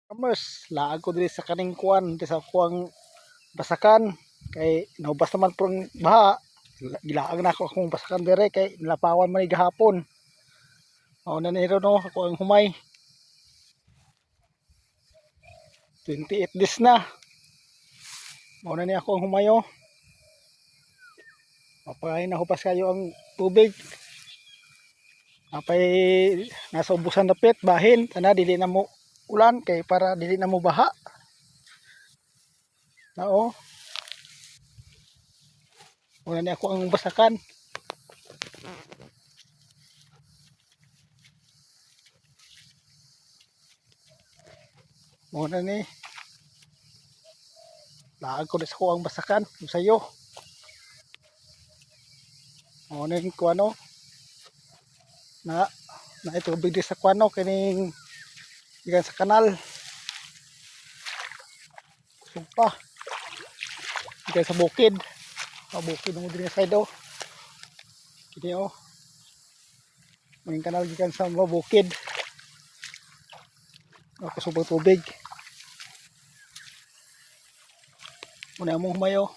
Farmers, laag ko diri sa kaning kuan, diri sa kuang basakan kay naubas naman pong baha. Gilaag na ako akong basakan dire kay nilapawan man gahapon. Mao na ni ron no, ako ang humay. 28 days na. Mao na ni ako ang humayo. Mapahay na hupas kayo ang tubig. Apay nasa ubusan na pit, bahin, sana dili na mo ulan kay para dili na mo baha. Nao. Una ni ako ang basakan. Muna ni laag ko sa ko ang basakan sayo. Muna ni kuano na ito bigdi sa kuano kining ikan sa kanal. Sumpa. Ikan sa bukid. Sa bukid mo diri sa side oh. Kini oh. Maning kanal gikan sa bukid. Ako subong tubig. Muna mo humayo.